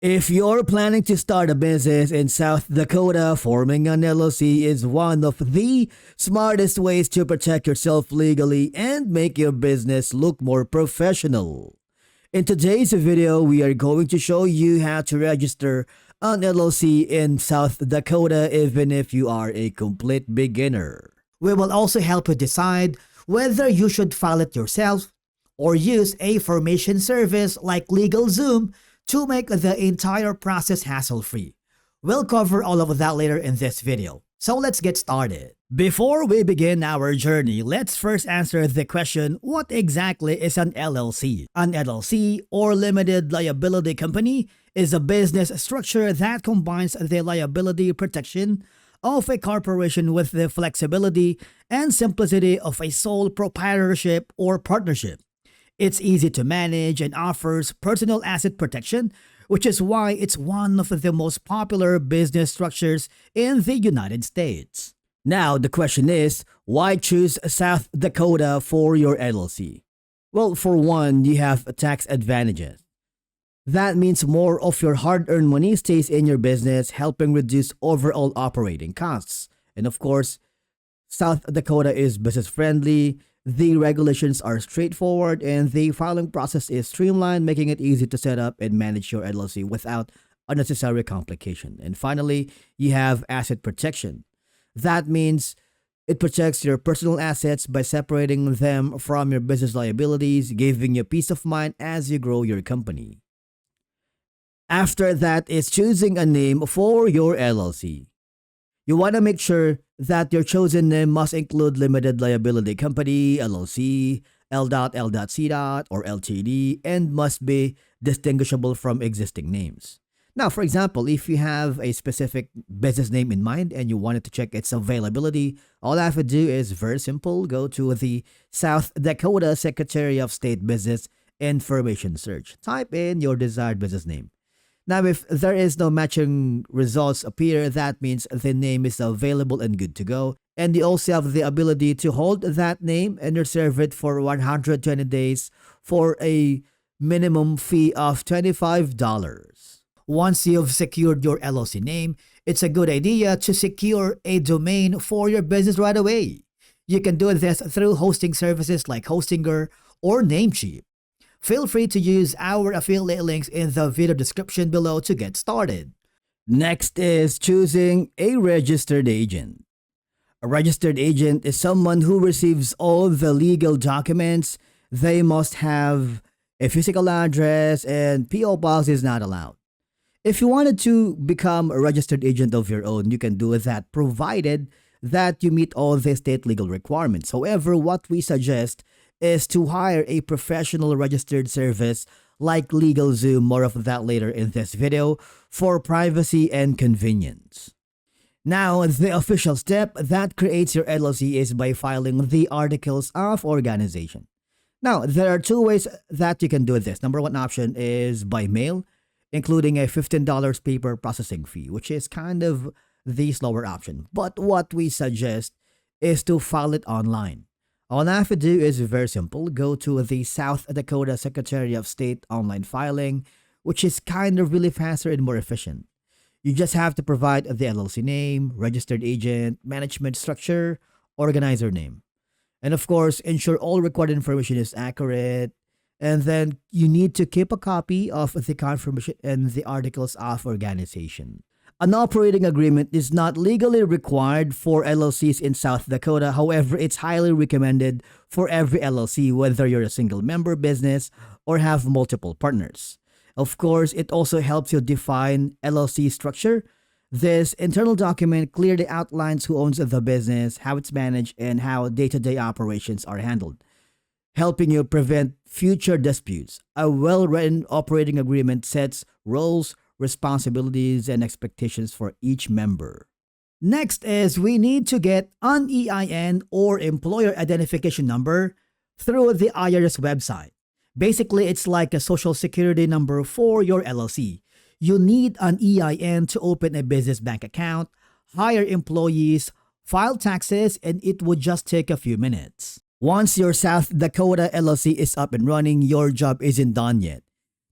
If you're planning to start a business in South Dakota, forming an LLC is one of the smartest ways to protect yourself legally and make your business look more professional. In today's video, we are going to show you how to register an LLC in South Dakota even if you are a complete beginner. We will also help you decide whether you should file it yourself or use a formation service like LegalZoom to make the entire process hassle-free. We'll cover all of that later in this video. So let's get started. Before we begin our journey, let's first answer the question, what exactly is an LLC? An LLC, or Limited Liability Company, is a business structure that combines the liability protection of a corporation with the flexibility and simplicity of a sole proprietorship or partnership. It's easy to manage and offers personal asset protection, which is why it's one of the most popular business structures in the United States. Now, the question is, why choose South Dakota for your LLC? Well, for one, you have tax advantages. That means more of your hard-earned money stays in your business, helping reduce overall operating costs. And of course, South Dakota is business-friendly. The regulations are straightforward and the filing process is streamlined, making it easy to set up and manage your LLC without unnecessary complication. And finally, you have asset protection. That means it protects your personal assets by separating them from your business liabilities, giving you peace of mind as you grow your company. After that is choosing a name for your LLC. You want to make sure that your chosen name must include Limited Liability Company, LLC, L.L.C. or Ltd, and must be distinguishable from existing names. Now, for example, if you have a specific business name in mind and you wanted to check its availability, all I have to do is very simple. Go to the South Dakota Secretary of State Business Information Search. Type in your desired business name. Now, if there is no matching results appear, that means the name is available and good to go. And you also have the ability to hold that name and reserve it for 120 days for a minimum fee of $25. Once you've secured your LLC name, it's a good idea to secure a domain for your business right away. You can do this through hosting services like Hostinger or Namecheap. Feel free to use our affiliate links in the video description below to get started. Next is choosing a registered agent. A registered agent is someone who receives all the legal documents. They must have a physical address and PO box is not allowed. If you wanted to become a registered agent of your own, you can do that provided that you meet all the state legal requirements. However, what we suggest is to hire a professional registered service like LegalZoom, more of that later in this video, for privacy and convenience. Now, the official step that creates your LLC is by filing the Articles of Organization. Now, there are two ways that you can do this. Number one option is by mail, including a $15 paper processing fee, which is kind of the slower option. But what we suggest is to file it online. All I have to do is very simple. Go to the South Dakota Secretary of State online filing, which is kind of really faster and more efficient. You just have to provide the LLC name, registered agent, management structure, organizer name. And of course, ensure all recorded information is accurate. And then you need to keep a copy of the confirmation and the Articles of Organization. An operating agreement is not legally required for LLCs in South Dakota. However, it's highly recommended for every LLC, whether you're a single member business or have multiple partners. Of course, it also helps you define LLC structure. This internal document clearly outlines who owns the business, how it's managed, and how day-to-day operations are handled, helping you prevent future disputes. A well-written operating agreement sets roles, responsibilities, and expectations for each member. Next is we need to get an EIN or Employer Identification Number through the IRS website. Basically, it's like a social security number for your LLC. You need an EIN to open a business bank account, hire employees, file taxes, and it would just take a few minutes. Once your South Dakota LLC is up and running, your job isn't done yet.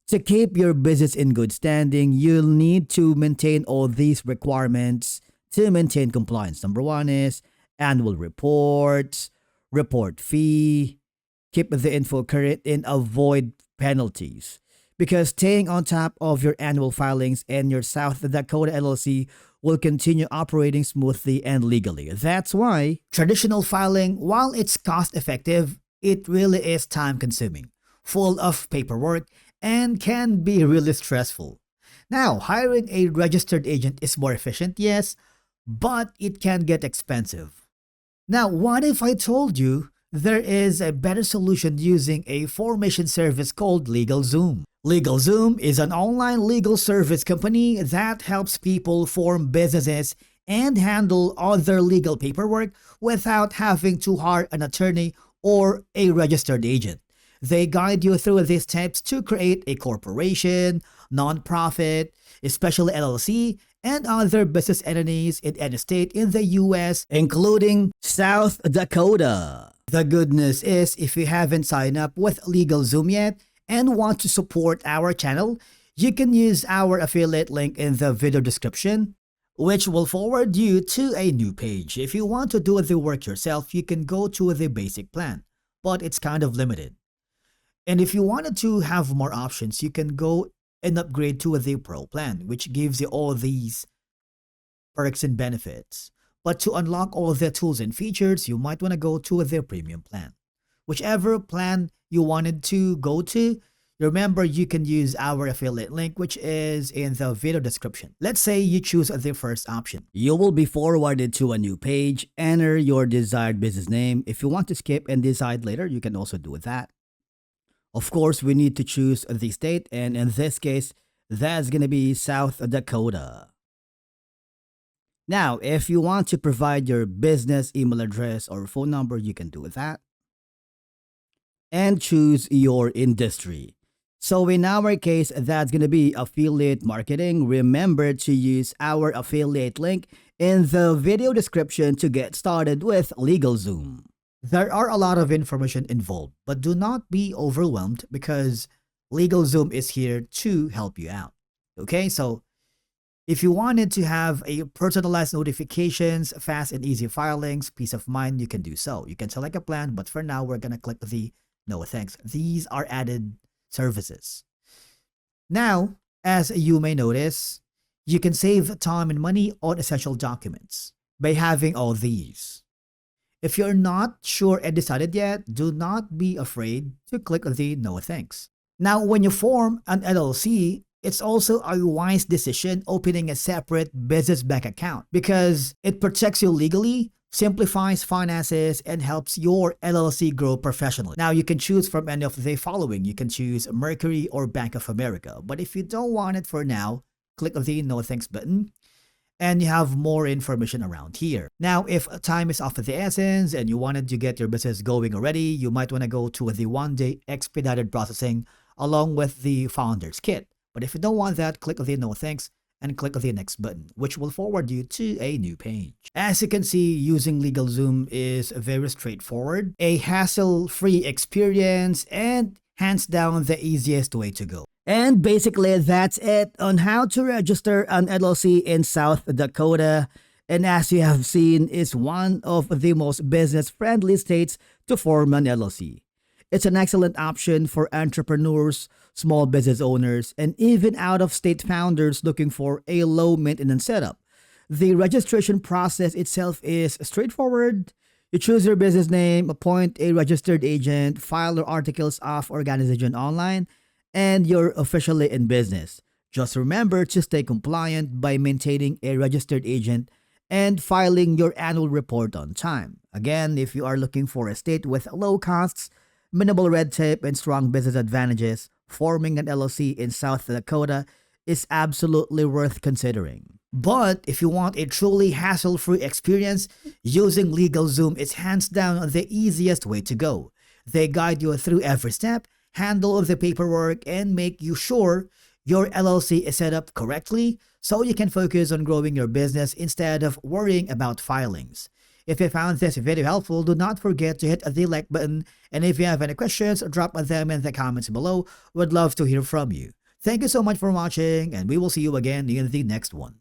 To keep your business in good standing, you'll need to maintain all these requirements to maintain compliance. Number one is annual reports, report fee, keep the info current, and avoid penalties. Because staying on top of your annual filings and your South Dakota LLC will continue operating smoothly and legally. That's why Traditional filing, while it's cost effective, it really is time consuming, full of paperwork, and can be really stressful. Now, hiring a registered agent is more efficient, yes, but it can get expensive. Now, what if I told you there is a better solution using a formation service called LegalZoom? LegalZoom is an online legal service company that helps people form businesses and handle other legal paperwork without having to hire an attorney or a registered agent. They guide you through these steps to create a corporation, nonprofit, especially LLC, and other business entities in any state in the US, including South Dakota. the good news is if you haven't signed up with LegalZoom yet and want to support our channel, you can use our affiliate link in the video description, which will forward you to a new page. If you want to do the work yourself, you can go to the basic plan, but it's kind of limited. And if you wanted to have more options, you can go and upgrade to the Pro plan, which gives you all these perks and benefits. But to unlock all the tools and features, you might want to go to the premium plan. Whichever plan you wanted to go to, remember you can use our affiliate link, which is in the video description. Let's say you choose the first option. You will be forwarded to a new page. Enter your desired business name. If you want to skip and decide later, you can also do that. Of course, we need to choose the state, and in this case, that's going to be South Dakota. Now, if you want to provide your business email address or phone number, you can do that. And choose your industry. So in our case, that's going to be affiliate marketing. Remember to use our affiliate link in the video description to get started with LegalZoom. There are a lot of information involved, but do not be overwhelmed because LegalZoom is here to help you out. Okay, so if you wanted to have a personalized notifications, fast and easy filings, peace of mind, you can do so. You can select a plan, but for now, we're going to click the no thanks. These are added services. Now, as you may notice, you can save time and money on essential documents by having all these. If you're not sure and decided yet, do not be afraid to click the no thanks. Now, when you form an LLC, it's also a wise decision opening a separate business bank account because it protects you legally, simplifies finances, and helps your LLC grow professionally. Now, you can choose from any of the following. You can choose Mercury or Bank of America. But if you don't want it for now, click the no thanks button and you have more information around here. Now, if time is of the essence and you wanted to get your business going already, you might want to go to the one-day expedited processing along with the founder's kit. But if you don't want that, click the no thanks and click the next button, which will forward you to a new page. As you can see, using LegalZoom is very straightforward, a hassle-free experience, and hands down the easiest way to go. And basically, that's it on how to register an LLC in South Dakota. And as you have seen, it's one of the most business-friendly states to form an LLC. It's an excellent option for entrepreneurs, small business owners, and even out-of-state founders looking for a low-maintenance setup. The registration process itself is straightforward. You choose your business name, appoint a registered agent, file your articles of organization online, and you're officially in business. Just remember to stay compliant by maintaining a registered agent and filing your annual report on time. Again, if you are looking for a state with low costs, minimal red tape, and strong business advantages, forming an LLC in South Dakota is absolutely worth considering. But if you want a truly hassle-free experience, using LegalZoom is hands down the easiest way to go. They guide you through every step, handle the paperwork, and make you sure your LLC is set up correctly so you can focus on growing your business instead of worrying about filings. If you found this video helpful, do not forget to hit the like button, and if you have any questions, drop them in the comments below. Would love to hear from you. Thank you so much for watching, and we will see you again in the next one.